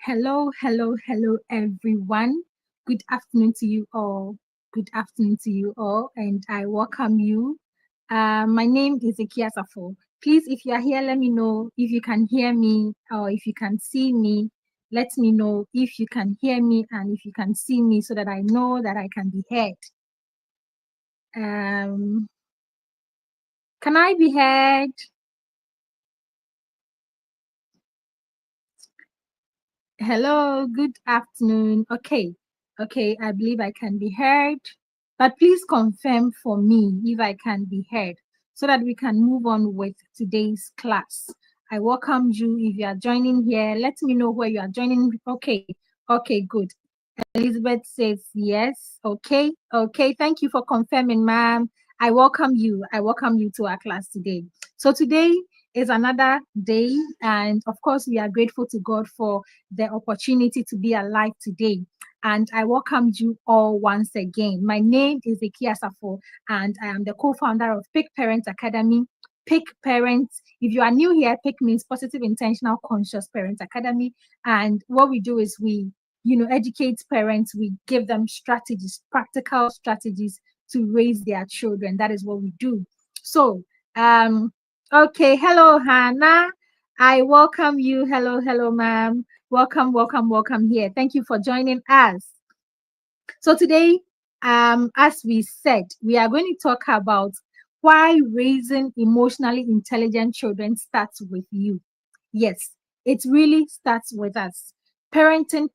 Hello, everyone. Good afternoon to you all. Good afternoon to you all, and I welcome you. My name is Ikia Safo. Please, if you are here, let me know if you can hear me or if you can see me. Let me know if you can hear me and if you can see me so that I know that I can be heard. Can I be heard? Hello, good afternoon. Okay, I believe I can be heard. But please confirm for me if I can be heard so that we can move on with today's class. I welcome you. If you are joining here, let me know where you are joining. Okay, good. Elizabeth says yes. Okay. Thank you for confirming, ma'am. I welcome you. I welcome you to our class today. So today is another day, and of course, we are grateful to God for the opportunity to be alive today. And I welcome you all once again. My name is Ikia Safo, and I am the co-founder of Pick Parents Academy. Pick Parents. If you are new here, Pick means Positive Intentional Conscious Parents Academy. And what we do is we educate parents. We give them strategies, practical strategies to raise their children. That is what we do. So, okay. Hello, Hannah. I welcome you. Hello, ma'am. Welcome here. Thank you for joining us. So today, as we said, we are going to talk about why raising emotionally intelligent children starts with you. Yes, it really starts with us. Parenting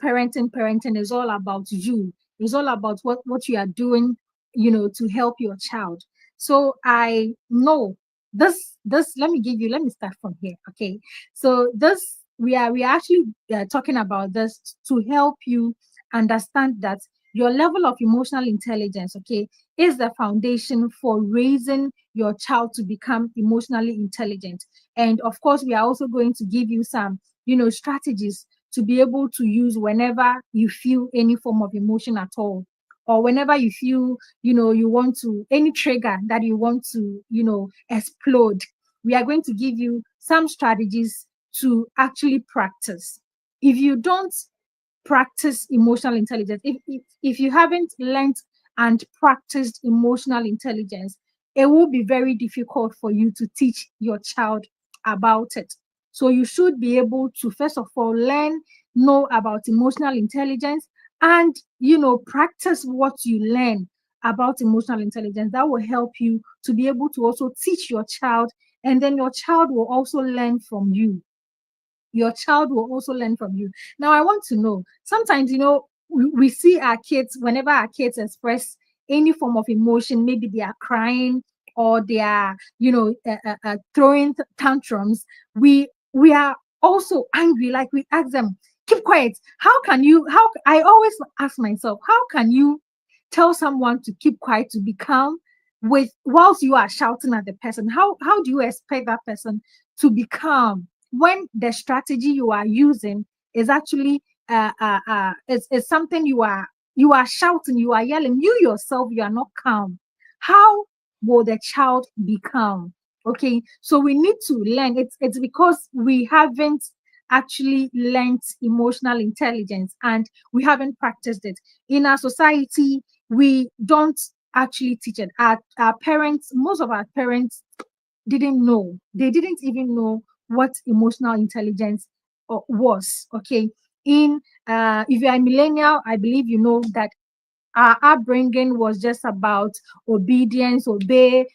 is all about you. It's all about what you are doing, to help your child. So I know this. Let me start from here. Okay. So this we are actually talking about this to help you understand that your level of emotional intelligence, okay, is the foundation for raising your child to become emotionally intelligent. And of course, we are also going to give you some, strategies to be able to use whenever you feel any form of emotion at all, or whenever you feel, you want to, any trigger that you want to, explode. We are going to give you some strategies to actually practice. If you don't practice emotional intelligence, if you haven't learned and practiced emotional intelligence, it will be very difficult for you to teach your child about it. So you should be able to first of all know about emotional intelligence, and practice what you learn about emotional intelligence. That will help you to be able to also teach your child, and then your child will also learn from you. Your child will also learn from you. Now, I want to know, sometimes, we see our kids, whenever our kids express any form of emotion, maybe they are crying or they are, throwing tantrums, we are also angry. Like, we ask them, keep quiet. I always ask myself, how can you tell someone to keep quiet, to be calm, whilst you are shouting at the person? How do you expect that person to be calm when the strategy you are using is actually is something you are shouting, you are yelling, you yourself, you are not calm? How will the child be calm? Okay, so we need to learn. It's because we haven't actually learned emotional intelligence, and we haven't practiced it in our society. We don't actually teach it. Our parents, most of our parents didn't know. They didn't even know what emotional intelligence was. Okay. If you're a millennial, I believe you know that our upbringing was just about obedience, obey.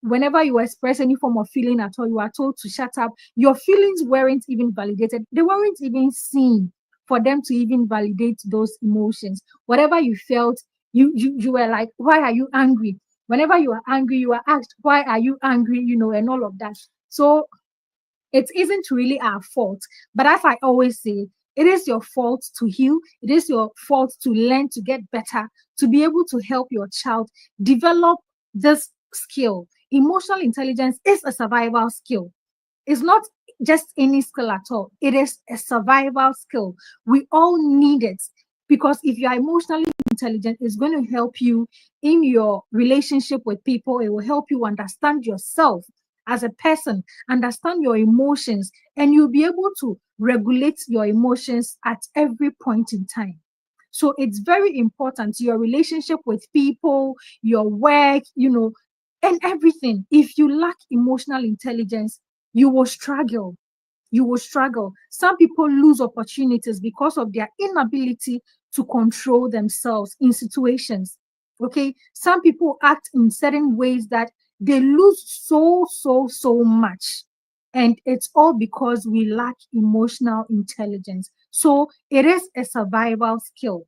Whenever you express any form of feeling at all, you are told to shut up. Your feelings weren't even validated, they weren't even seen for them to even validate those emotions. Whatever you felt, you were like, why are you angry? Whenever you are angry, you are asked, why are you angry? And all of that. So it isn't really our fault. But as I always say, it is your fault to heal. It is your fault to learn, to get better, to be able to help your child develop this skill. Emotional intelligence is a survival skill. It's not just any skill at all. It is a survival skill. We all need it, because if you are emotionally intelligent, it's going to help you in your relationship with people. It will help you understand yourself. as a person, understand your emotions, and you'll be able to regulate your emotions at every point in time. So it's very important, your relationship with people, your work, and everything. If you lack emotional intelligence, you will struggle. You will struggle. Some people lose opportunities because of their inability to control themselves in situations. Okay. Some people act in certain ways that they lose so much. And it's all because we lack emotional intelligence. So it is a survival skill.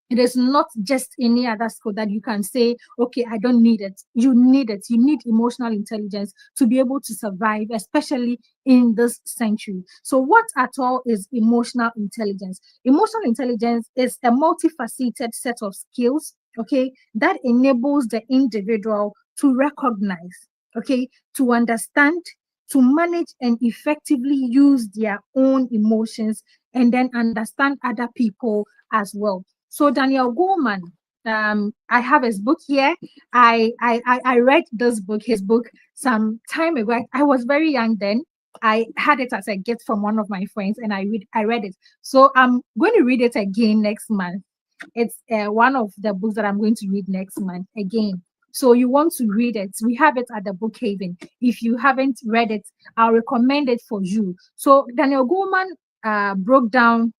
It is not just any other skill that you can say, okay, I don't need it. You need it. You need emotional intelligence to be able to survive, especially in this century. So, what at all is emotional intelligence? Emotional intelligence is a multifaceted set of skills, okay, that enables the individual to recognize, okay, to understand, to manage and effectively use their own emotions, and then understand other people as well. So Daniel Goleman, I have his book here. I read this book, his book, some time ago. I was very young then. I had it as a gift from one of my friends, and I read it. So I'm going to read it again next month. It's one of the books that I'm going to read next month again. So you want to read it? We have it at the Bookhaven. If you haven't read it, I'll recommend it for you. So Daniel Goleman broke down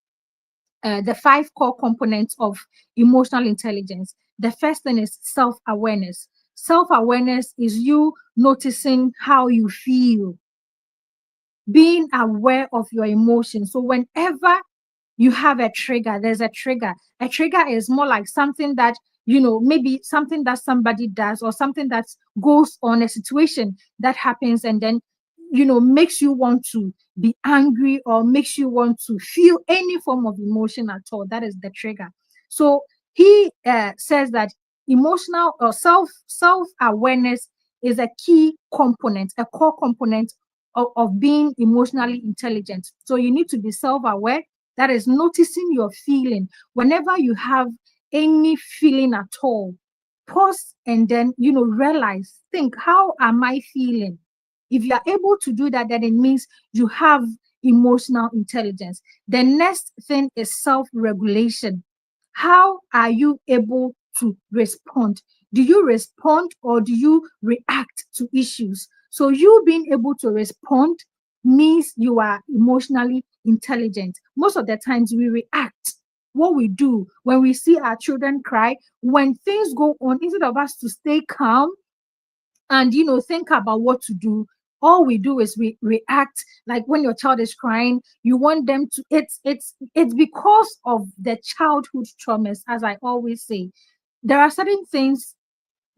the five core components of emotional intelligence. The first thing is self awareness. Self awareness is you noticing how you feel, being aware of your emotions. So, whenever you have a trigger, there's a trigger. A trigger is more like something that, maybe something that somebody does or something that goes on, a situation that happens, and then makes you want to be angry or makes you want to feel any form of emotion at all. That is the trigger. So he says that emotional or self awareness is a key component, a core component of being emotionally intelligent. So you need to be self aware, that is noticing your feeling. Whenever you have any feeling at all, pause and then realize, think, how am I feeling? If you are able to do that, then it means you have emotional intelligence. The next thing is self-regulation. How are you able to respond? Do you respond or do you react to issues? So you being able to respond means you are emotionally intelligent. Most of the times we react. What we do when we see our children cry, when things go on, instead of us to stay calm and think about what to do, all we do is we react. Like when your child is crying, you want them to, it's because of the childhood traumas. As I always say, there are certain things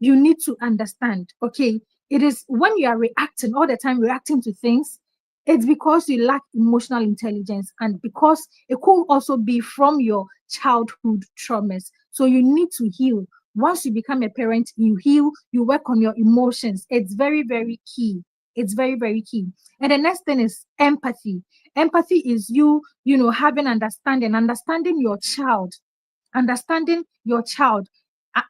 you need to understand. Okay, it is when you are reacting all the time, reacting to things, it's because you lack emotional intelligence, and because it could also be from your childhood traumas. So you need to heal. Once you become a parent, you heal, you work on your emotions. It's very, very key. It's very, very key. And the next thing is empathy. Empathy is having understanding your child, understanding your child.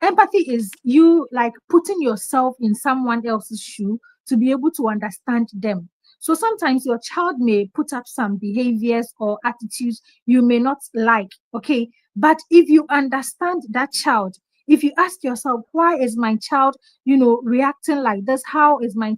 Empathy is you like putting yourself in someone else's shoe to be able to understand them. So sometimes your child may put up some behaviors or attitudes you may not like, okay? But if you understand that child, if you ask yourself, why is my child, reacting like this? Why is my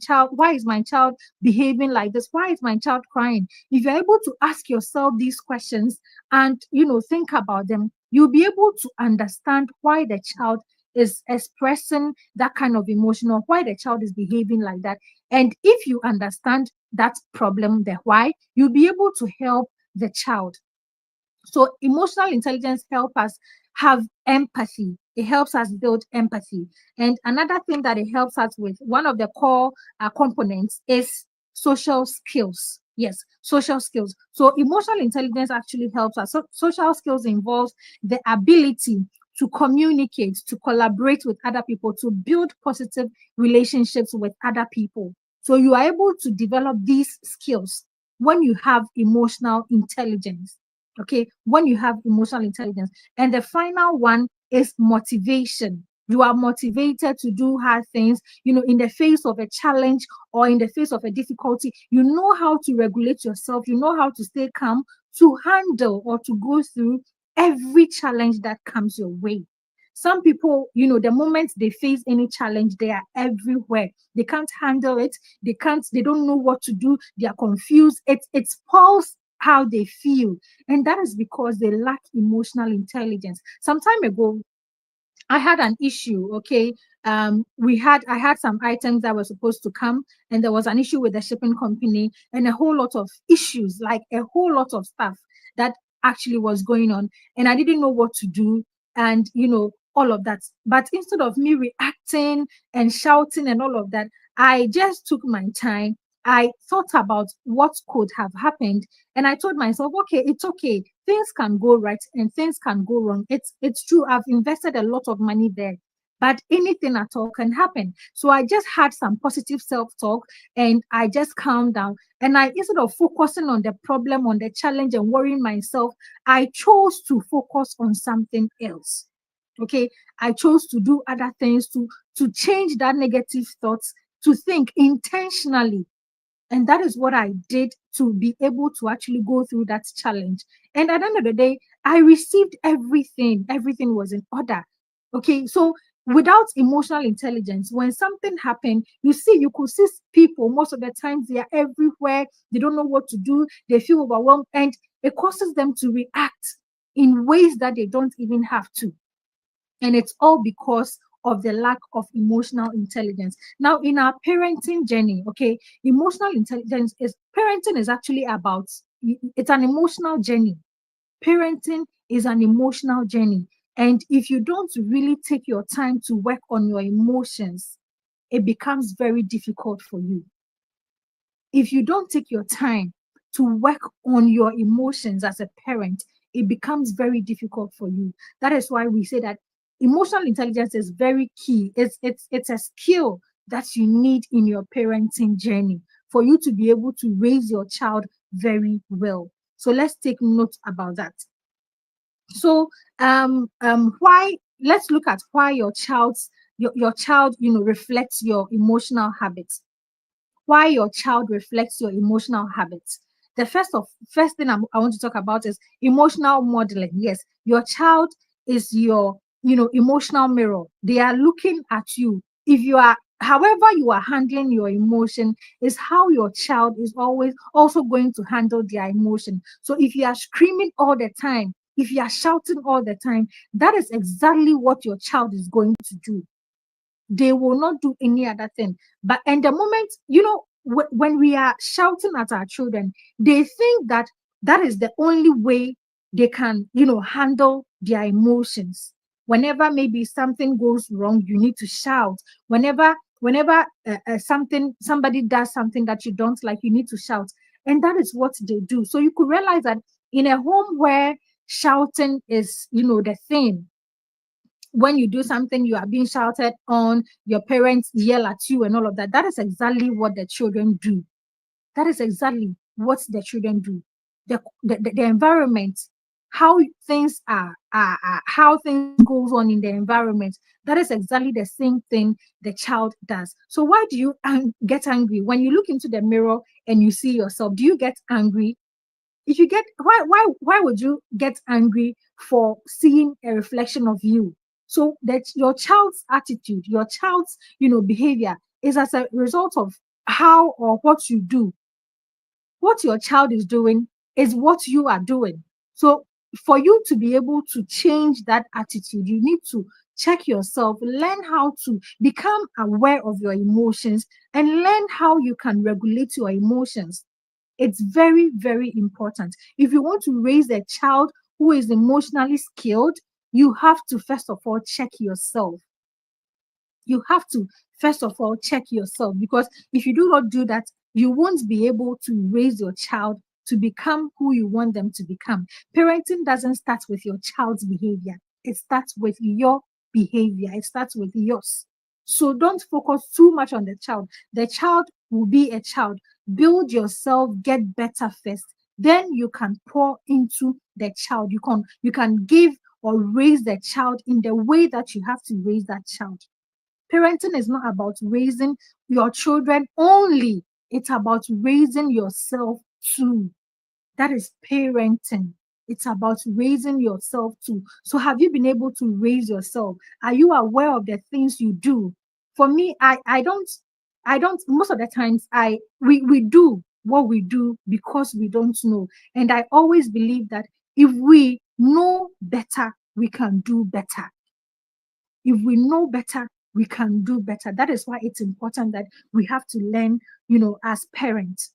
child behaving like this? Why is my child crying? If you're able to ask yourself these questions and, think about them, you'll be able to understand why the child is expressing that kind of emotion or why the child is behaving like that. And if you understand that problem, the why, you'll be able to help the child. So emotional intelligence helps us have empathy. It helps us build empathy. And another thing that it helps us with, one of the core components is social skills. Yes, social skills. So emotional intelligence actually helps us. So social skills involves the ability to communicate, to collaborate with other people, to build positive relationships with other people. So you are able to develop these skills when you have emotional intelligence. Okay, when you have emotional intelligence. And the final one is motivation. You are motivated to do hard things, in the face of a challenge or in the face of a difficulty. You know how to regulate yourself. You know how to stay calm to handle or to go through every challenge that comes your way. Some people, the moment they face any challenge, they are everywhere. They can't handle it. They don't know what to do. They are confused. It spoils how they feel. And that is because they lack emotional intelligence. Some time ago, I had an issue. Okay. I had some items that were supposed to come, and there was an issue with the shipping company, and a whole lot of issues, like a whole lot of stuff that actually was going on. And I didn't know what to do. And, all of that. But instead of me reacting and shouting and all of that, I just took my time. I thought about what could have happened, and I told myself, okay, it's okay. Things can go right and things can go wrong. It's true. I've invested a lot of money there, but anything at all can happen. So I just had some positive self-talk, and I just calmed down. And I, instead of focusing on the problem, on the challenge and worrying myself, I chose to focus on something else. Okay. I chose to do other things, to change that negative thoughts, to think intentionally. And that is what I did to be able to actually go through that challenge. And at the end of the day, I received everything. Everything was in order. Okay. So without emotional intelligence, when something happened, you could see people most of the times they are everywhere. They don't know what to do. They feel overwhelmed, and it causes them to react in ways that they don't even have to. And it's all because of the lack of emotional intelligence. Now, in our parenting journey, okay, emotional intelligence is parenting is actually about it's an emotional journey. Parenting is an emotional journey. And if you don't really take your time to work on your emotions, it becomes very difficult for you. If you don't take your time to work on your emotions as a parent, it becomes very difficult for you. That is why we say that emotional intelligence is very key. It's a skill that you need in your parenting journey for you to be able to raise your child very well. So let's take note about that. So why let's look at why your child reflects your emotional habits. Why your child reflects your emotional habits. The first thing I want to talk about is emotional modeling. Yes, your child is your emotional mirror. They are looking at you. If you are However you are handling your emotion is how your child is always also going to handle their emotion. So if you are screaming all the time, if you are shouting all the time, that is exactly what your child is going to do. They will not do any other thing. But and the moment, when we are shouting at our children, they think that that is the only way they can, handle their emotions. Whenever maybe something goes wrong, you need to shout. Whenever somebody does something that you don't like, you need to shout. And that is what they do. So you could realize that in a home where shouting is, the thing, when you do something, you are being shouted on, your parents yell at you, and all of that. That is exactly what the children do. That is exactly what the children do. The environment, how things how things goes on in the environment. That is exactly the same thing the child does. So why do you get angry when you look into the mirror and you see yourself? Do you get angry? If you get why would you get angry for seeing a reflection of you? So that your child's attitude, your child's behavior is as a result of how or what you do. What your child is doing is what you are doing. So for you to be able to change that attitude, you need to check yourself, learn how to become aware of your emotions, and learn how you can regulate your emotions. It's very, very important. If you want to raise a child who is emotionally skilled, you have to first of all check yourself. You have to first of all check yourself, because if you do not do that, you won't be able to raise your child to become who you want them to become. Parenting doesn't start with your child's behavior, it starts with your behavior, it starts with yours. So don't focus too much on the child. The child will be a child. Build yourself, get better first. Then you can pour into the child. You can give or raise the child in the way that you have to raise that child. Parenting is not about raising your children only, it's about raising yourself too. That is parenting. It's about raising yourself too. So have you been able to raise yourself? Are you aware of the things you do? For me, I don't most of the times we do what we do because we don't know. And I always believe that if we know better, we can do better. If we know better, we can do better. That is why it's important that we have to learn, as parents.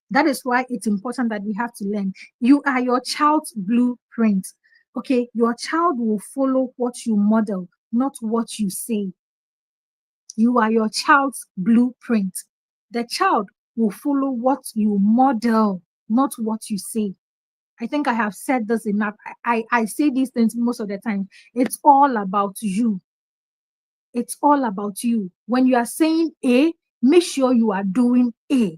That is why it's important that we have to learn. You are your child's blueprint. Okay, your child will follow what you model, not what you say. You are your child's blueprint. The child will follow what you model, not what you say. I think I have said this enough. I say these things most of the time. It's all about you. It's all about you. When you are saying A, make sure you are doing A.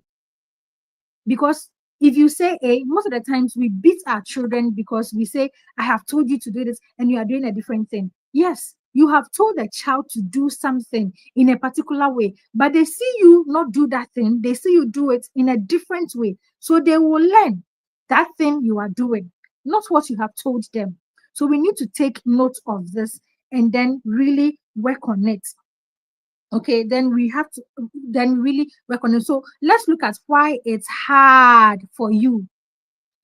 Because if you say A, most of the times we beat our children because we say, I have told you to do this and you are doing a different thing. Yes, you have told the child to do something in a particular way, but they see you not do that thing. They see you do it in a different way. So they will learn that thing you are doing, not what you have told them. So we need to take note of this and then really work on it. Okay, then we have to then really work on it. So let's look at why it's hard for you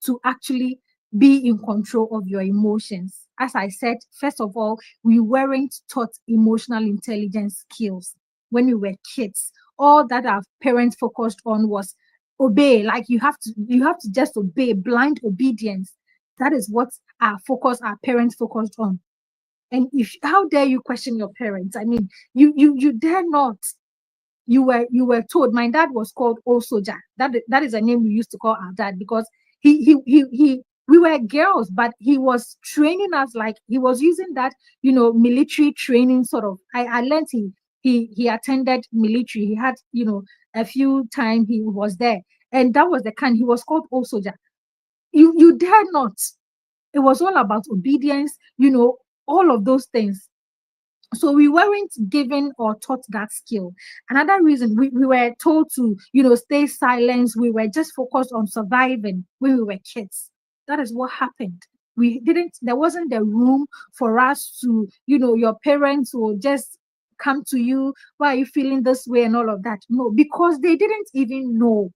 to actually be in control of your emotions. As I said, first of all, we weren't taught emotional intelligence skills when we were kids. All that our parents focused on was obey. Like you have to just obey, blind obedience. That is what our parents focused on. And if how dare you question your parents? I mean, you dare not. You were told. My dad was called Osoja. That is a name we used to call our dad because he we were girls, but he was training us like he was using that military training sort of. I learned he attended military. He had a few times he was there, and that was the kind he was called Osoja. You dare not. It was all about obedience, all of those things. So we weren't given or taught that skill. Another reason we were told to, stay silent. We were just focused on surviving when we were kids. That is what happened. There wasn't the room for us to, your parents will just come to you. Why are you feeling this way and all of that? No, because they didn't even know.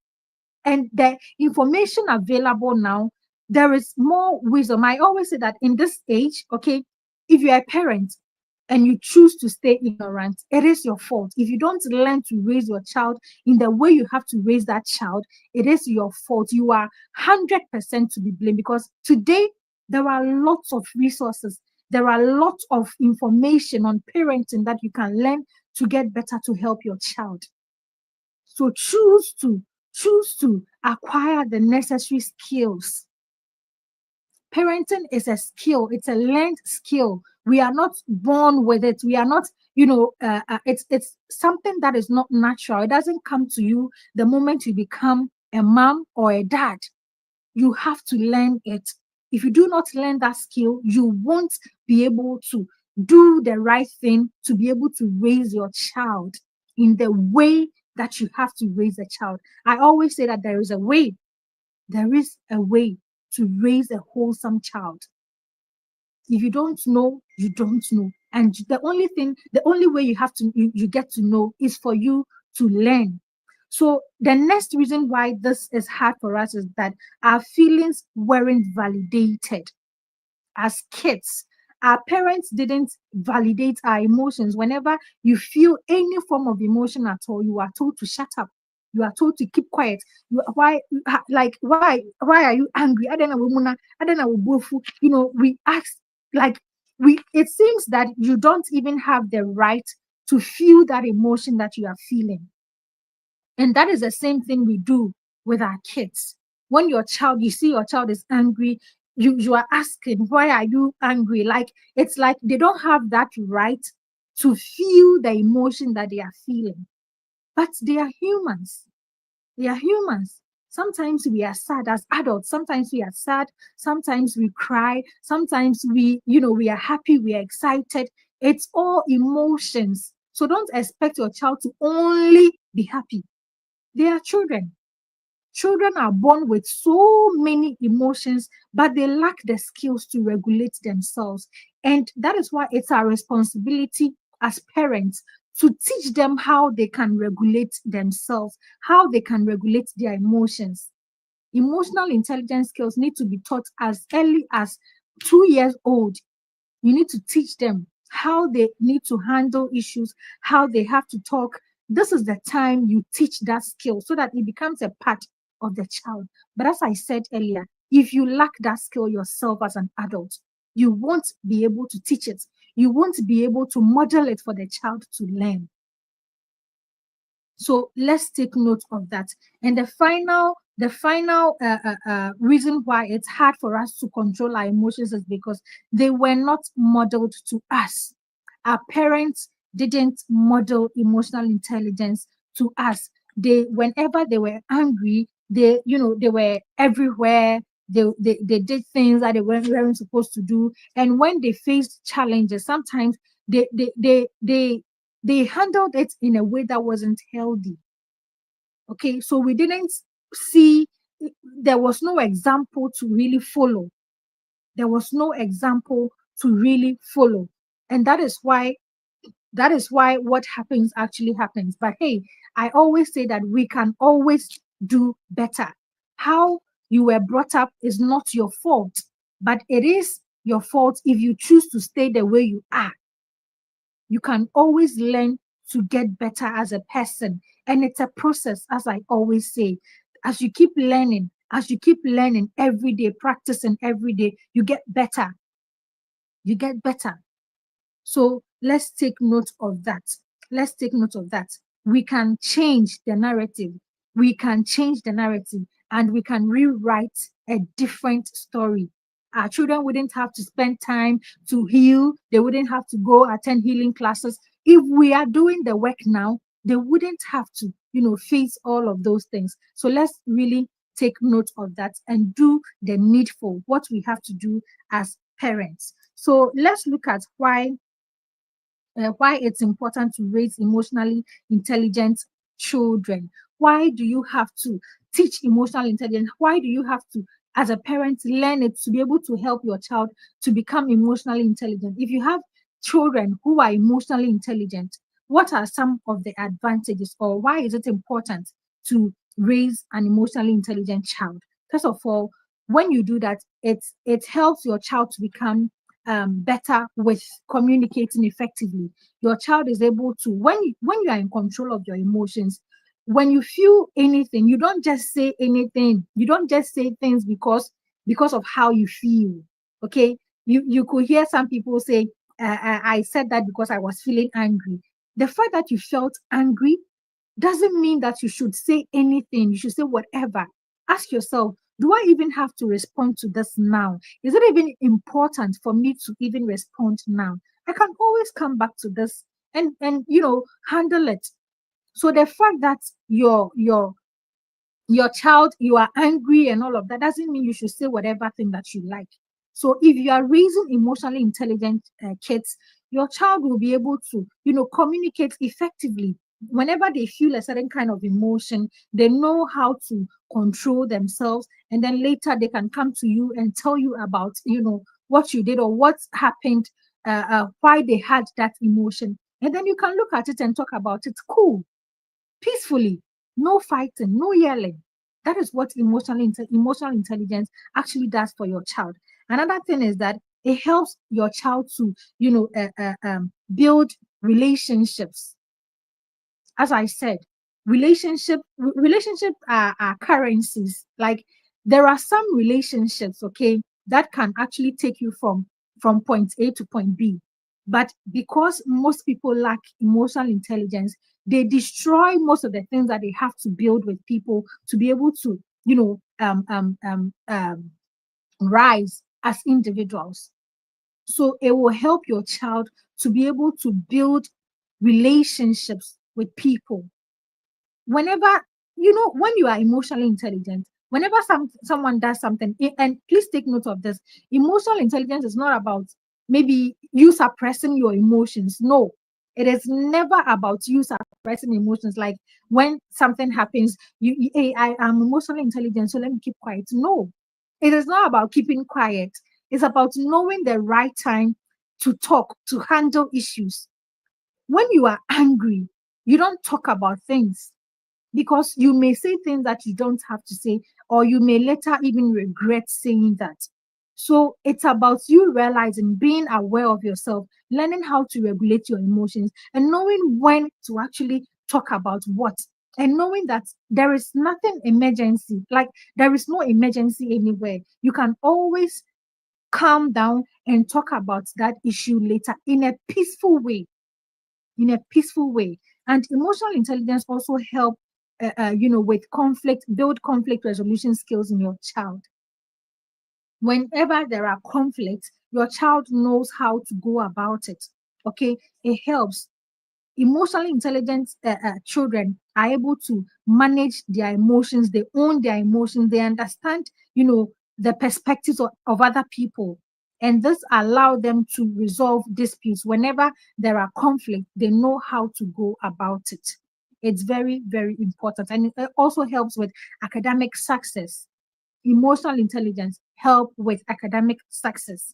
And the information available now, there is more wisdom. I always say that in this age, okay, if you're a parent and you choose to stay ignorant, it is your fault. If you don't learn to raise your child in the way you have to raise that child, it is your fault. You are 100% to be blamed because today there are lots of resources. There are lots of information on parenting that you can learn to get better to help your child. So choose to acquire the necessary skills. Parenting is a skill. It's a learned skill. We are not born with it. We are not, it's something that is not natural. It doesn't come to you the moment you become a mom or a dad. You have to learn it. If you do not learn that skill, you won't be able to do the right thing to be able to raise your child in the way that you have to raise a child. I always say that there is a way. There is a way to raise a wholesome child. If you don't know, you don't know. And the only way you get to know is for you to learn. So the next reason why this is hard for us is that our feelings weren't validated as kids. Our parents didn't validate our emotions. Whenever you feel any form of emotion at all, you are told to shut up. You are told to keep quiet. Why are you angry? I don't know, Muna. I don't know, Bofu. We ask like we. It seems that you don't even have the right to feel that emotion that you are feeling. And that is the same thing we do with our kids. When you see your child is angry, you are asking, why are you angry? Like it's like they don't have that right to feel the emotion that they are feeling. But they are humans. They are humans. Sometimes we are sad as adults. Sometimes we are sad. Sometimes we cry. Sometimes we are happy. We are excited. It's all emotions. So don't expect your child to only be happy. They are children. Children are born with so many emotions, but they lack the skills to regulate themselves. And that is why it's our responsibility as parents to teach them how they can regulate themselves, how they can regulate their emotions. Emotional intelligence skills need to be taught as early as 2 years old. You need to teach them how they need to handle issues, how they have to talk. This is the time you teach that skill so that it becomes a part of the child. But as I said earlier, if you lack that skill yourself as an adult, you won't be able to teach it. You won't be able to model it for the child to learn. So let's take note of that. And the final reason why it's hard for us to control our emotions is because they were not modeled to us. Our parents didn't model emotional intelligence to us. Whenever they were angry, they were everywhere. They did things that they weren't supposed to do. And when they faced challenges, sometimes they handled it in a way that wasn't healthy. Okay, so we didn't see, there was no example to really follow. There was no example to really follow. And that is why what happens actually happens. But hey, I always say that we can always do better. How you were brought up is not your fault, but it is your fault if you choose to stay the way you are. You can always learn to get better as a person. And it's a process, as I always say. As you keep learning every day, practicing every day, you get better. You get better. So let's take note of that. Let's take note of that. We can change the narrative. We can change the narrative and we can rewrite a different story. Our children wouldn't have to spend time to heal. They wouldn't have to go attend healing classes. If we are doing the work now, they wouldn't have to, face all of those things. So let's really take note of that and do the needful, what we have to do as parents. So let's look at why it's important to raise emotionally intelligent children. Why do you have to teach emotional intelligence? Why do you have to, as a parent, learn it to be able to help your child to become emotionally intelligent? If you have children who are emotionally intelligent, what are some of the advantages, or why is it important to raise an emotionally intelligent child? First of all, when you do that, it helps your child to become better with communicating effectively. Your child is able to, when you are in control of your emotions, when you feel anything, you don't just say anything. You don't just say things because of how you feel. Okay, you could hear some people say, I said that because I was feeling angry. The fact that you felt angry doesn't mean that you should say anything. You should say whatever. Ask yourself, do I even have to respond to this now? Is it even important for me to even respond now? I can always come back to this and handle it. So the fact that your child, you are angry and all of that doesn't mean you should say whatever thing that you like. So if you are raising emotionally intelligent kids, your child will be able to communicate effectively. Whenever they feel a certain kind of emotion, they know how to control themselves, and then later they can come to you and tell you about what you did or what happened, why they had that emotion, and then you can look at it and talk about it cool, peacefully, no fighting, no yelling. That is what emotional intelligence actually does for your child. Another thing is that it helps your child to, build relationships. As I said, relationship are currencies. Like there are some relationships, okay, that can actually take you from point A to point B. But because most people lack emotional intelligence, they destroy most of the things that they have to build with people to be able to, rise as individuals. So it will help your child to be able to build relationships with people. Whenever when you are emotionally intelligent, whenever someone does something, and please take note of this, emotional intelligence is not about maybe you suppressing your emotions. No, it is never about you suppressing emotions. Like when something happens, hey, I am emotionally intelligent, so let me keep quiet. No, it is not about keeping quiet. It's about knowing the right time to talk, to handle issues. When you are angry, you don't talk about things, because you may say things that you don't have to say, or you may later even regret saying that. So it's about you realizing, being aware of yourself, learning how to regulate your emotions, and knowing when to actually talk about what, and knowing that there is nothing emergency, like there is no emergency anywhere. You can always calm down and talk about that issue later in a peaceful way, in a peaceful way. And emotional intelligence also help, with conflict, build conflict resolution skills in your child. Whenever there are conflicts, your child knows how to go about it. Okay, it helps. Emotionally intelligent children are able to manage their emotions. They own their emotions. They understand, the perspectives of other people, and this allow them to resolve disputes. Whenever there are conflict, they know how to go about it. It's very, very important, and it also helps with academic success. Emotional intelligence help with academic success.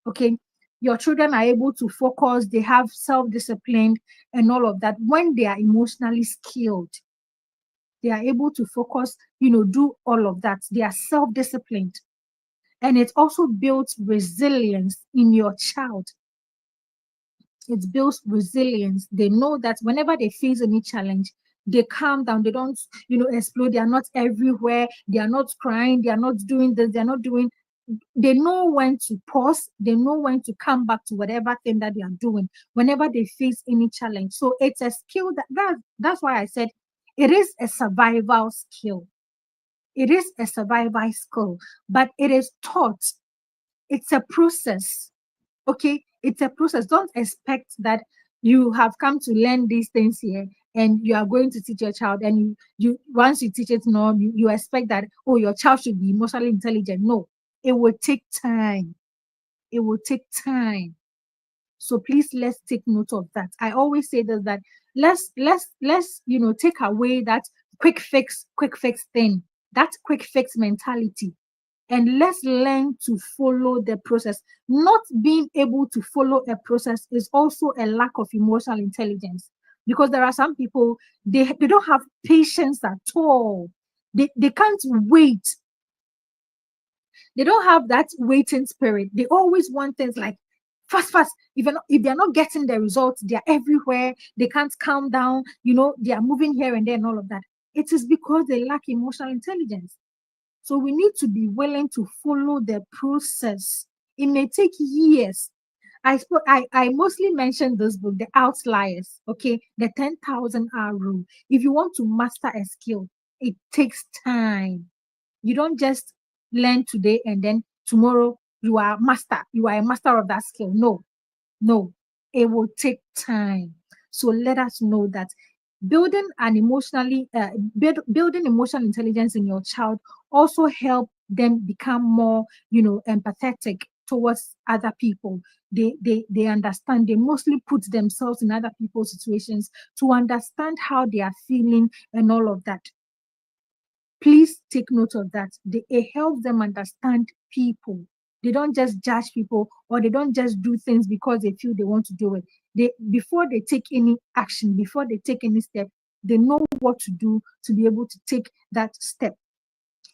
Okay, your children are able to focus, they have self-discipline and all of that. When they are emotionally skilled, they are able to focus, do all of that. They are self-disciplined, and it also builds resilience in your child. It builds resilience. They know that whenever they face any challenge, they calm down. They don't, explode. They are not everywhere. They are not crying. They are not doing this. They are not doing. They know when to pause. They know when to come back to whatever thing that they are doing whenever they face any challenge. So it's a skill that's why I said it is a survival skill. It is a survival skill, but it is taught. It's a process. Okay, it's a process. Don't expect that you have come to learn these things here and you are going to teach your child, and you once you teach it, no, you expect that, oh, your child should be emotionally intelligent. No, it will take time. It will take time. So please, let's take note of that. I always say this, that let's take away that quick fix thing, that quick fix mentality, and let's learn to follow the process. Not being able to follow a process is also a lack of emotional intelligence, because there are some people, they don't have patience at all. They can't wait. They don't have that waiting spirit. They always want things like fast, fast. If they're not getting the results, they're everywhere. They can't calm down. They are moving here and there and all of that. It is because they lack emotional intelligence. So we need to be willing to follow the process. It may take years. I mostly mentioned this book, The Outliers, okay, the 10,000 hour rule. If you want to master a skill, it takes time. You don't just learn today and then tomorrow you are a master of that skill. No, no, it will take time. So let us know that building an emotionally building emotional intelligence in your child also help them become more, empathetic towards other people. They understand. They mostly put themselves in other people's situations to understand how they are feeling and all of that. Please take note of that. It helps them understand people. They don't just judge people, or they don't just do things because they feel they want to do it. Before they take any action, before they take any step, they know what to do to be able to take that step.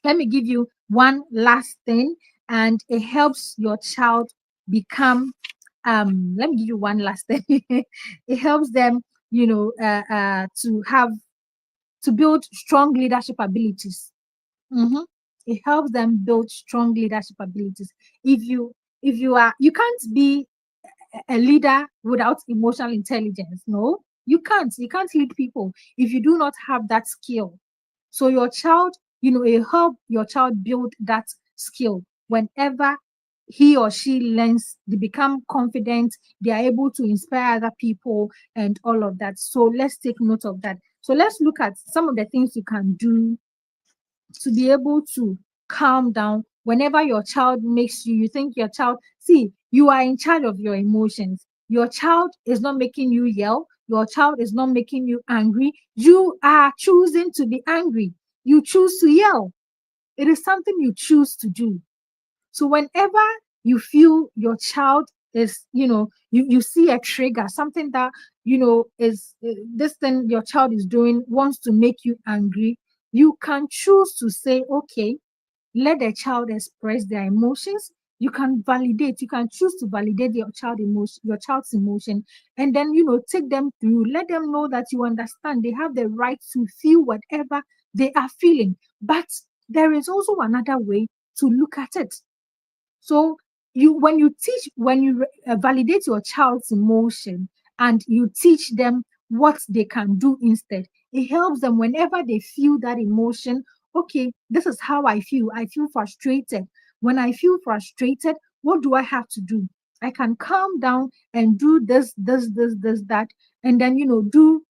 Let me give you one last thing, and it helps your child become. Let me give you one last thing. It helps them, to build strong leadership abilities. Mhm. It helps them build strong leadership abilities. You can't be a leader without emotional intelligence. No, you can't. You can't lead people if you do not have that skill. So your child, it help your child build that skill. Whenever he or she learns, they become confident, they are able to inspire other people and all of that. So let's take note of that. So let's look at some of the things you can do to be able to calm down whenever your child makes you think your child, see, you are in charge of your emotions. Your child is not making you yell, your child is not making you angry, you are choosing to be angry, you choose to yell. It is something you choose to do. So whenever you feel your child is, you see a trigger, something that, is this thing your child is doing wants to make you angry, you can choose to say, okay, let the child express their emotions. You can validate, you can choose to validate your child's emotion, and then, take them through, let them know that you understand they have the right to feel whatever they are feeling. But there is also another way to look at it. So when you validate your child's emotion and you teach them what they can do instead, it helps them whenever they feel that emotion. Okay, this is how I feel. I feel frustrated. When I feel frustrated, what do I have to do? I can calm down and do this, that, and then, do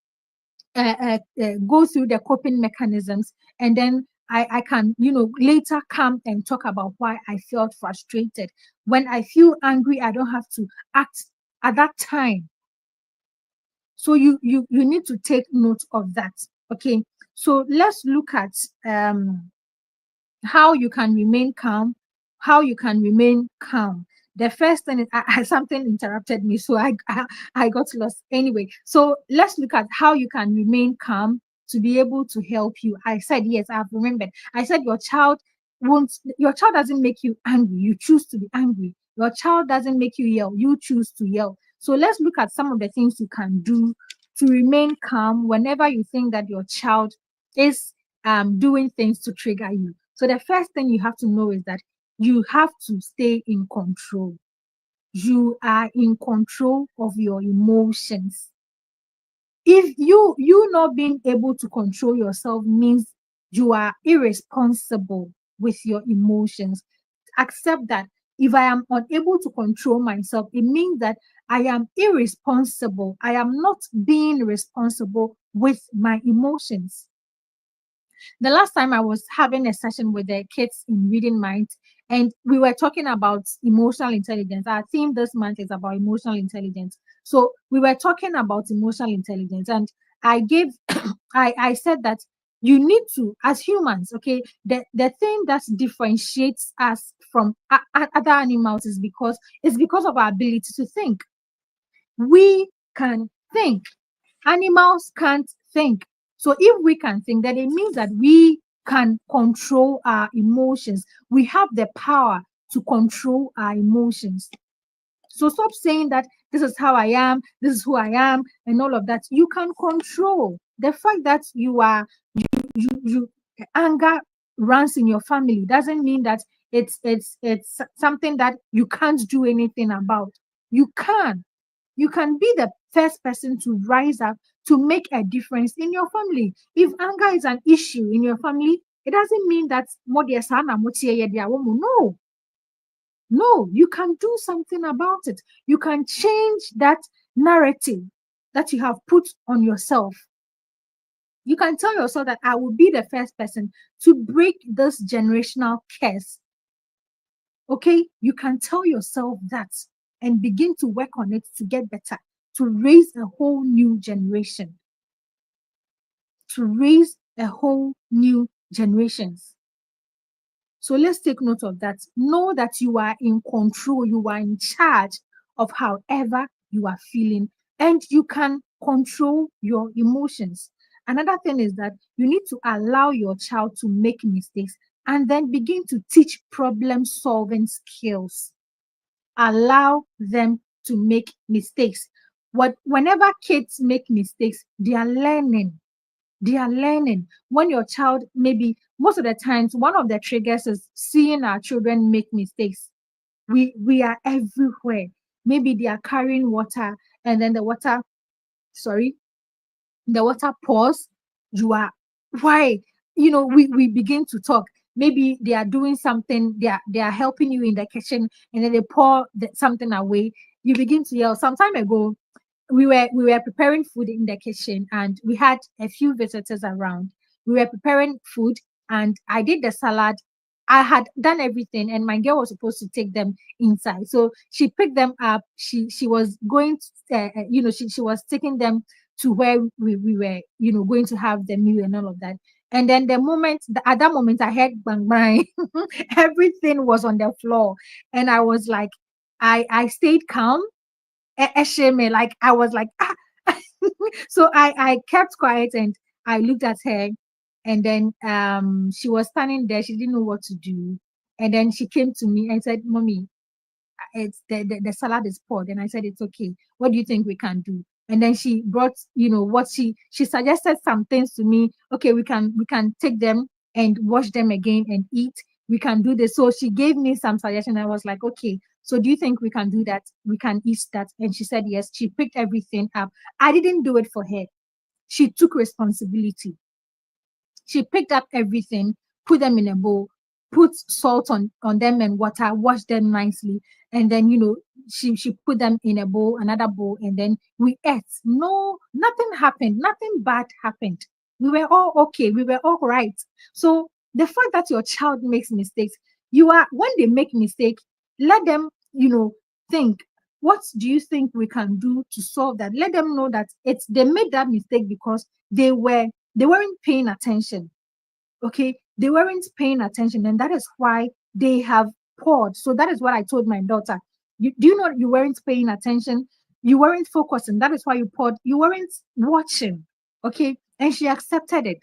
go through the coping mechanisms, and then I can, later come and talk about why I felt frustrated. When I feel angry, I don't have to act at that time. So you need to take note of that. Okay. So let's look at how you can remain calm. How you can remain calm. The first thing is something interrupted me, so I got lost. Anyway, so let's look at how you can remain calm to be able to help you. I said yes, I've remembered. I said your child doesn't make you angry. You choose to be angry. Your child doesn't make you yell. You choose to yell. So let's look at some of the things you can do to remain calm whenever you think that your child is doing things to trigger you. So the first thing you have to know is that you have to stay in control. You are in control of your emotions. If you not being able to control yourself means you are irresponsible with your emotions. Accept that. If I am unable to control myself, it means that I am irresponsible. I am not being responsible with my emotions. The last time I was having a session with the kids in Reading Minds, and we were talking about emotional intelligence. Our theme this month is about emotional intelligence. So we were talking about emotional intelligence, and I gave, I said that you need to, as humans, okay, the thing that differentiates us from other animals is because of our ability to think. We can think. Animals can't think. So if we can think, then it means that we can control our emotions. We have the power to control our emotions. So stop saying that this is how I am, this is who I am, and all of that. You can control the fact that you anger runs in your family doesn't mean that it's something that you can't do anything about. You can. You can be the first person to rise up to make a difference in your family. If anger is an issue in your family, it doesn't mean that no. No, you can do something about it. You can change that narrative that you have put on yourself. You can tell yourself that I will be the first person to break this generational curse. Okay, you can tell yourself that and begin to work on it to get better, to raise a whole new generation, to raise a whole new generations. So let's take note of that. Know that you are in control, you are in charge of however you are feeling, and you can control your emotions. Another thing is that you need to allow your child to make mistakes and then begin to teach problem solving skills. Allow them to make mistakes. Whenever kids make mistakes, they are learning. They are learning. When your child, maybe most of the times, one of the triggers is seeing our children make mistakes. We are everywhere. Maybe they are carrying water, and then sorry, the water pours. You are why, we begin to talk. Maybe they are doing something, they are helping you in the kitchen, and then they pour something away. You begin to yell. Some time ago, we were preparing food in the kitchen, and we had a few visitors around. We were preparing food, and I did the salad. I had done everything, and my girl was supposed to take them inside. So she picked them up. She was going to, she was taking them to where we were, going to have the meal and all of that. And then at that moment, I heard bang bang. Everything was on the floor, and I was like, I stayed calm. Like I was like, ah. So I kept quiet, and I looked at her, and then she was standing there. She didn't know what to do, and then she came to me and said, "Mommy, it's the salad is poured." And I said, "It's okay. What do you think we can do?" And then she brought, what she suggested some things to me. Okay, we can take them and wash them again and eat. We can do this. So she gave me some suggestion. I was like, okay, so do you think we can do that? We can eat that? And she said yes. She picked everything up. I didn't do it for her. She took responsibility. She picked up everything, put them in a bowl, put salt on them and water, washed them nicely, and then she put them in a bowl, another bowl, and then we ate. No, nothing happened. Nothing bad happened. We were all okay. We were all right. So the fact that your child makes mistakes, when they make mistake, let them think. What do you think we can do to solve that? Let them know that they made that mistake because they weren't paying attention. Okay, they weren't paying attention, and that is why they have poured. So that is what I told my daughter. Do you know you weren't paying attention? You weren't focusing. That is why you poured. You weren't watching. Okay, and she accepted it.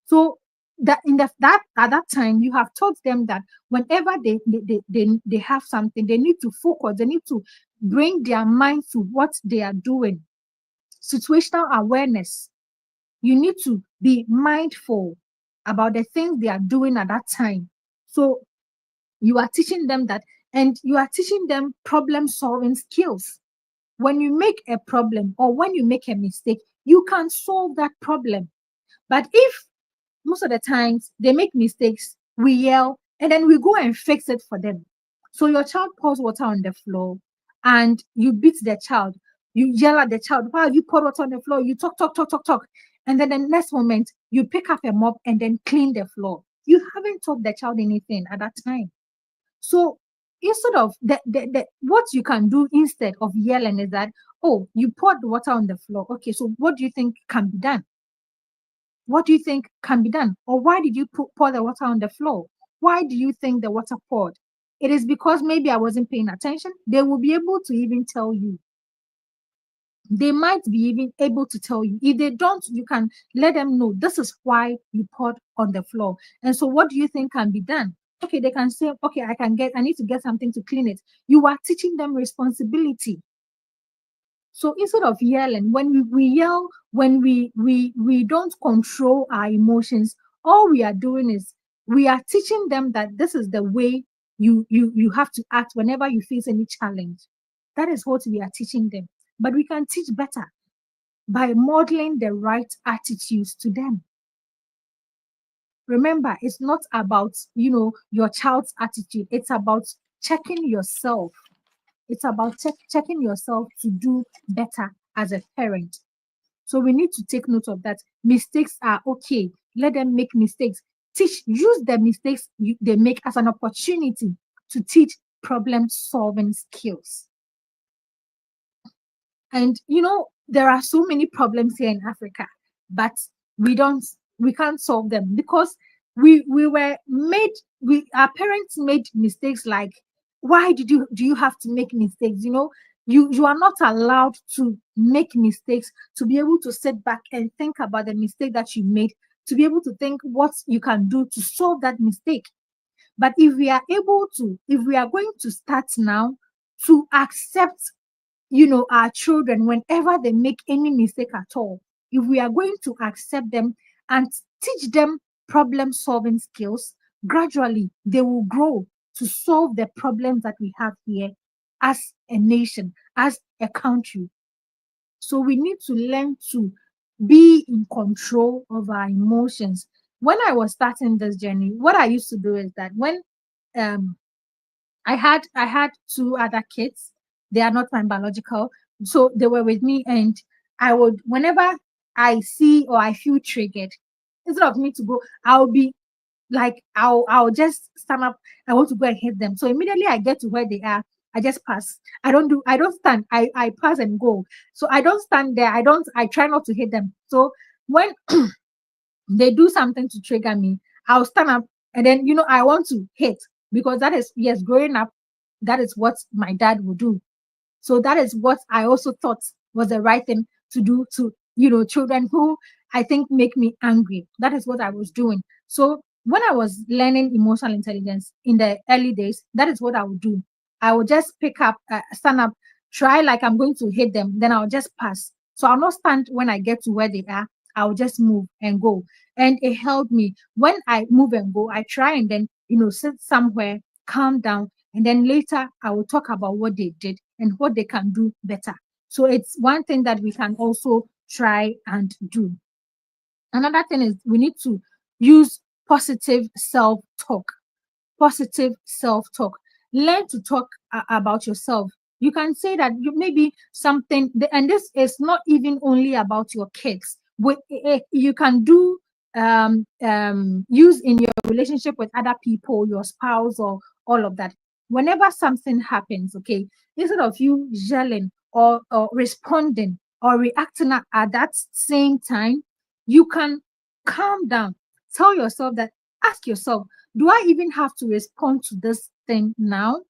So that that at that time you have taught them that whenever they have something, they need to focus. They need to bring their mind to what they are doing. Situational awareness. You need to be mindful about the things they are doing at that time. So you are teaching them that, and you are teaching them problem solving skills. When you make a problem or when you make a mistake, you can solve that problem. But if most of the times they make mistakes, we yell and then we go and fix it for them. So your child pours water on the floor and you beat the child. You yell at the child, "Why have you poured water on the floor?" You talk, talk, talk, talk, talk. And then the next moment, you pick up a mop and then clean the floor. You haven't taught the child anything at that time. So instead of what you can do instead of yelling is that, oh, you poured the water on the floor. Okay, so what do you think can be done? What do you think can be done? Or why did you pour the water on the floor? Why do you think the water poured? It is because maybe I wasn't paying attention. They will be able to even tell you. They might be even able to tell you. If they don't, you can let them know this is why you poured on the floor. And so what do you think can be done? Okay, they can say, okay, I need to get something to clean it. You are teaching them responsibility. So instead of yelling, when we yell, when we don't control our emotions, all we are doing is we are teaching them that this is the way you have to act whenever you face any challenge. That is what we are teaching them. But we can teach better by modeling the right attitudes to them. Remember, it's not about your child's attitude. It's about checking yourself. It's about checking yourself to do better as a parent. So we need to take note of that. Mistakes are okay. Let them make mistakes. Use the mistakes they make as an opportunity to teach problem solving skills. And there are so many problems here in Africa, but we can't solve them because our parents made mistakes. Like, why do you have to make mistakes? You are not allowed to make mistakes, to be able to sit back and think about the mistake that you made, to be able to think what you can do to solve that mistake. But if we are going to start now to accept our children, whenever they make any mistake at all, if we are going to accept them and teach them problem solving skills, gradually they will grow to solve the problems that we have here as a nation, as a country. So we need to learn to be in control of our emotions. When I was starting this journey, what I used to do is that when I had two other kids, they are not my biological, So they were with me, and I would, whenever I see or I feel triggered, instead of me to go, I'll be like, I'll just stand up. I want to go and hit them. So immediately I get to where they are, I just pass. I don't stand. I pass and go. So I don't stand there. I try not to hit them. So when they do something to trigger me, I'll stand up, and then I want to hit, because that is, yes, growing up, that is what my dad would do. So that is what I also thought was the right thing to do to, children who I think make me angry. That is what I was doing. So when I was learning emotional intelligence in the early days, that is what I would do. I would just pick up, stand up, try like I'm going to hit them, then I'll just pass. So I'll not stand when I get to where they are. I'll just move and go. And it helped me. When I move and go, I try and then, sit somewhere, calm down, and then later I will talk about what they did and what they can do better. So it's one thing that we can also try and do. Another thing is we need to use positive self talk. Positive self talk. Learn to talk about yourself. You can say that you maybe something, and this is not even only about your kids. You can do, use in your relationship with other people, your spouse, or all of that. Whenever something happens, okay, instead of you yelling or responding or reacting at that same time, you can calm down. Tell yourself that, ask yourself, do I even have to respond to this thing now?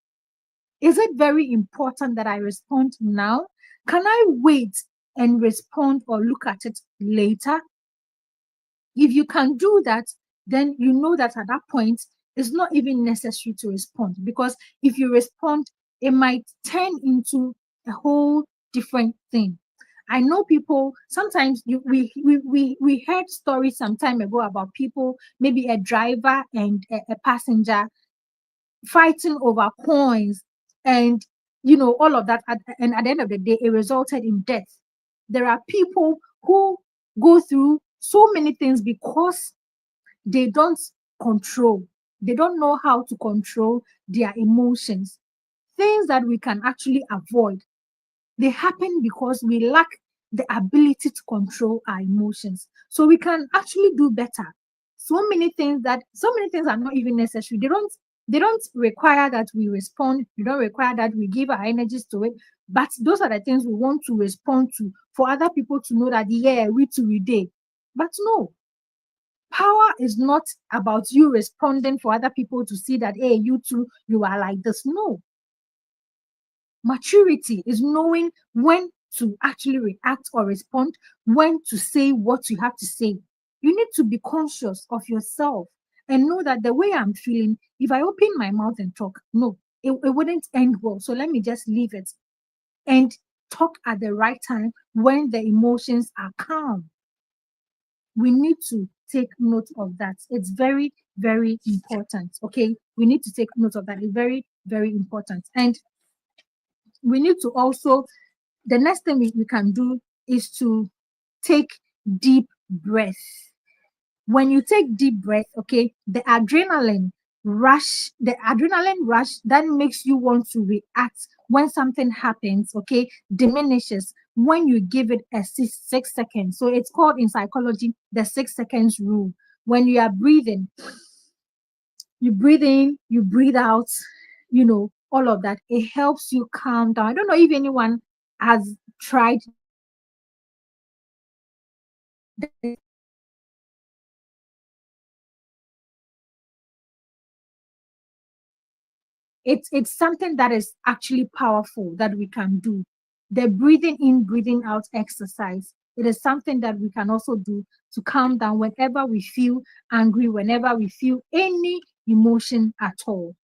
Is it very important that I respond now? Can I wait and respond or look at it later? If you can do that, then you know that at that point, it's not even necessary to respond, because if you respond, it might turn into a whole different thing. I know people sometimes we heard stories some time ago about people, maybe a driver and a passenger fighting over coins, and all of that, and at the end of the day it resulted in death. There are people who go through so many things because they don't control, they don't know how to control their emotions. Things that we can actually avoid, they happen because we lack the ability to control our emotions. So we can actually do better. So many things are not even necessary. They don't require that we respond. They don't require that we give our energies to it. But those are the things we want to respond to, for other people to know that, yeah, we too we did. But no, power is not about you responding for other people to see that, hey, you too, you are like this. No, maturity is knowing when to actually react or respond, when to say what you have to say. You need to be conscious of yourself and know that the way I'm feeling, if I open my mouth and talk, no, it wouldn't end well. So let me just leave it and talk at the right time when the emotions are calm. We need to take note of that. It's very, very important. Okay. We need to take note of that. It's very, very important. And we need to also, the next thing we can do is to take deep breath. When you take deep breath, okay, the adrenaline rush that makes you want to react when something happens, okay, diminishes when you give it a 6 seconds. So it's called in psychology the 6 seconds rule. When you are breathing, you breathe in, you breathe out, all of that. It helps you calm down. I don't know if anyone has tried. It's something that is actually powerful that we can do. The breathing in, breathing out exercise. It is something that we can also do to calm down whenever we feel angry, whenever we feel any emotion at all.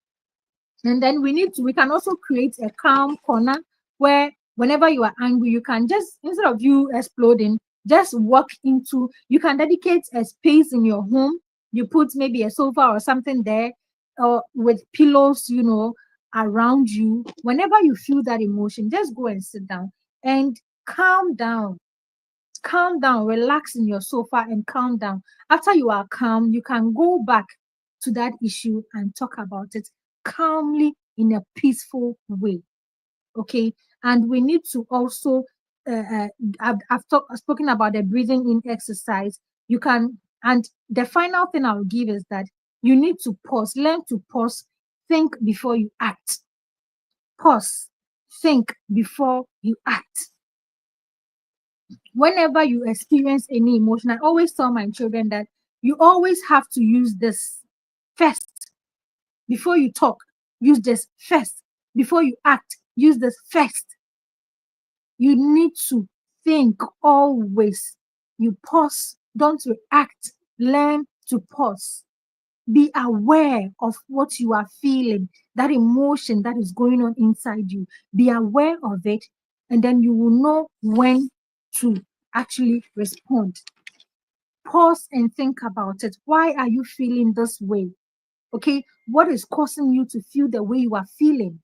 And then we can also create a calm corner where whenever you are angry, you can just, instead of you exploding, just walk into, you can dedicate a space in your home. You put maybe a sofa or something there, or with pillows, around you. Whenever you feel that emotion, just go and sit down and calm down. Calm down, relax in your sofa and calm down. After you are calm, you can go back to that issue and talk about it calmly in a peaceful way. Okay. And we need to also, I've spoken about the breathing in exercise. You can, and the final thing I'll give is that you need to pause, learn to pause, think before you act. Pause, think before you act. Whenever you experience any emotion, I always tell my children that you always have to use this first before you talk. Use this first before you act. Use this first. You need to think always. You pause, don't react. Learn to pause. Be aware of what you are feeling, that emotion that is going on inside you. Be aware of it, and then you will know when to actually respond. Pause and think about it. Why are you feeling this way? Okay, what is causing you to feel the way you are feeling?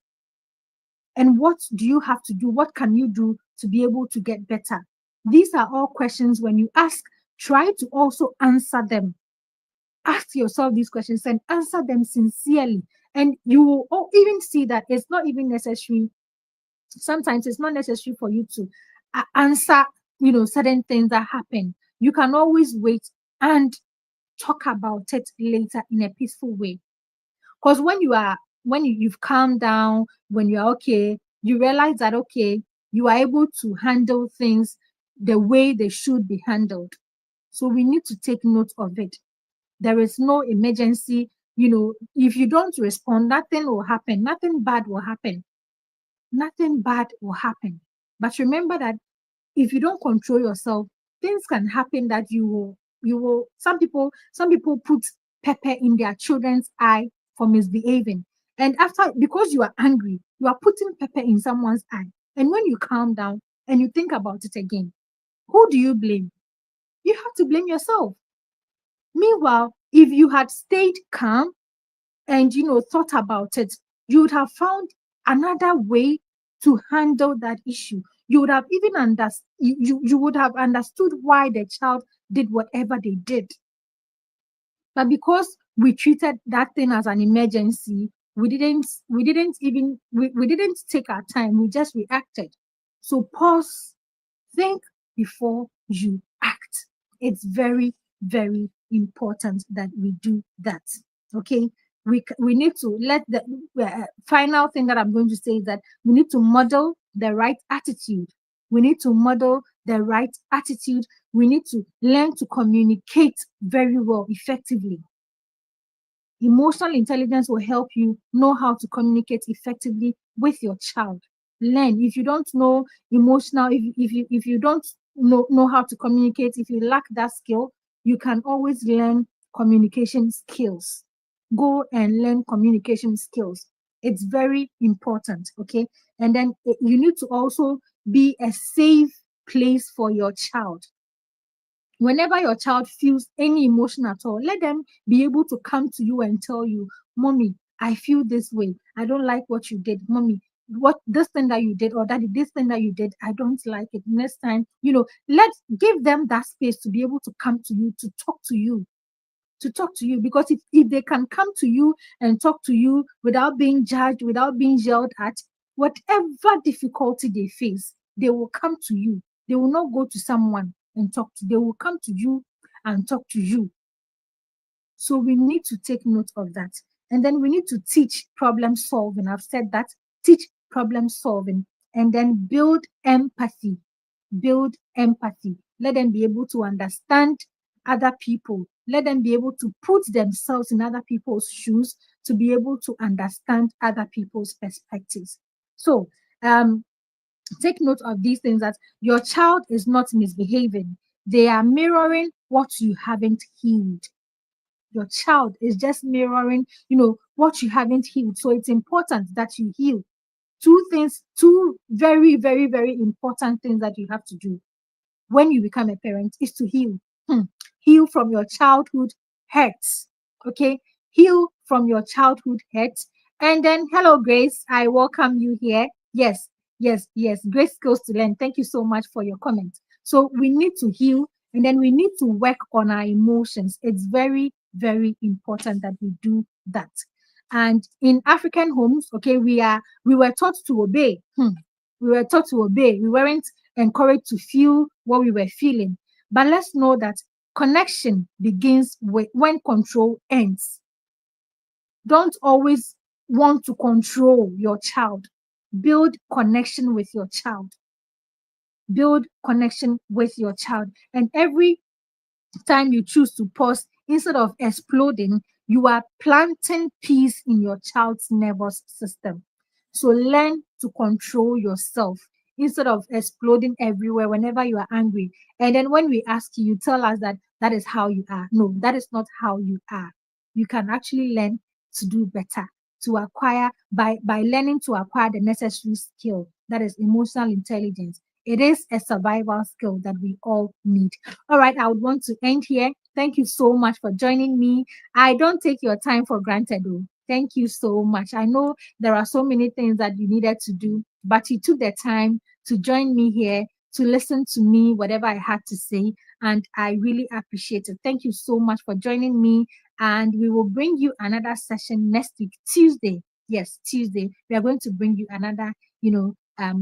And what do you have to do? What can you do to be able to get better? These are all questions when you ask, try to also answer them. Ask yourself these questions and answer them sincerely. And you will even see that it's not even necessary. Sometimes it's not necessary for you to answer, certain things that happen. You can always wait and talk about it later in a peaceful way. Because you've calmed down, when you're okay, you realize that okay, you are able to handle things the way they should be handled. So we need to take note of it. There is no emergency. If you don't respond, nothing will happen. Nothing bad will happen. Nothing bad will happen. But remember that if you don't control yourself, things can happen that you will some people put pepper in their children's eye for misbehaving. And after, because you are angry, you are putting pepper in someone's eye. And when you calm down and you think about it again, who do you blame? You have to blame yourself. Meanwhile, if you had stayed calm and thought about it, you would have found another way to handle that issue. You would have even you would have understood why the child did whatever they did. But because we treated that thing as an emergency, we didn't take our time. We just reacted. So pause, think before you act. It's very, very important that we do that. Okay. We need to let the final thing that I'm going to say is that we need to model the right attitude. We need to model the right attitude. We need to learn to communicate very well, effectively. Emotional intelligence will help you know how to communicate effectively with your child. Learn. If you don't know emotional, if you don't know how to communicate, if you lack that skill, you can always learn communication skills. Go and learn communication skills. It's very important. Okay. And then you need to also be a safe place for your child. Whenever your child feels any emotion at all, let them be able to come to you and tell you, Mommy, I feel this way. I don't like what you did. Mommy, what this thing that you did, or Daddy, this thing that you did, I don't like it. Next time, let's give them that space to be able to come to you, to talk to you. Because if they can come to you and talk to you without being judged, without being yelled at, whatever difficulty they face, they will come to you. They will not go to someone and talk to. They will come to you and talk to you. So we need to take note of that. And then we need to teach problem solving. I've said that. Teach problem solving, and then build empathy. Build empathy. Let them be able to understand other people. Let them be able to put themselves in other people's shoes to be able to understand other people's perspectives. So take note of these things, that your child is not misbehaving. They are mirroring what you haven't healed. Your child is just mirroring, what you haven't healed. So it's important that you heal. Two very, very, very important things that you have to do when you become a parent is to heal. Heal from your childhood hurts. Okay? Heal from your childhood hurts. And then, hello, Grace. I welcome you here. Yes, yes, yes. Grace Skills to Learn. Thank you so much for your comment. So we need to heal, and then we need to work on our emotions. It's very, very important that we do that. And in African homes, okay, we were taught to obey. We were taught to obey. We weren't encouraged to feel what we were feeling. But let's know that connection begins when control ends. Don't always want to control your child. Build connection with your child. Build connection with your child. And every time you choose to pause instead of exploding, you are planting peace in your child's nervous system. So learn to control yourself instead of exploding everywhere whenever you are angry. And then when we ask you, you tell us that that is how you are. No, that is not how you are. You can actually learn to do better, to acquire by learning to acquire the necessary skill, that is emotional intelligence. It is a survival skill that we all need. All right, I would want to end here. Thank you so much for joining me. I don't take your time for granted, though. Thank you so much. I know there are so many things that you needed to do, but you took the time to join me here, to listen to me, whatever I had to say, and I really appreciate it. Thank you so much for joining me, and we will bring you another session next week, Tuesday. Yes, Tuesday. We are going to bring you another,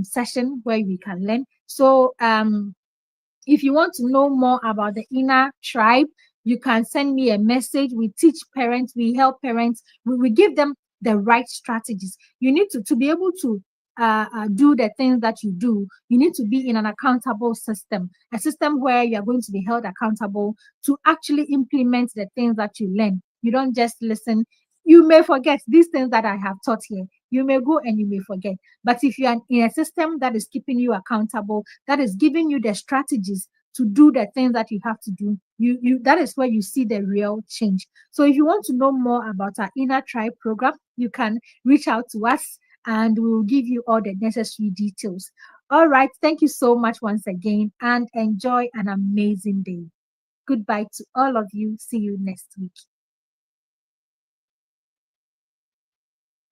session where we can learn. So, if you want to know more about the inner tribe, you can send me a message. We teach parents, we help parents, we give them the right strategies. You need to be able to do the things that you do. You need to be in an accountable system, a system where you are going to be held accountable to actually implement the things that you learn. You don't just listen. You may forget these things that I have taught here. You may go and you may forget. But if you are in a system that is keeping you accountable, that is giving you the strategies to do the things that you have to do, you that is where you see the real change. So if you want to know more about our inner tribe program, you can reach out to us and we will give you all the necessary details. All right, thank you so much once again and enjoy an amazing day. Goodbye to all of you. See you next week.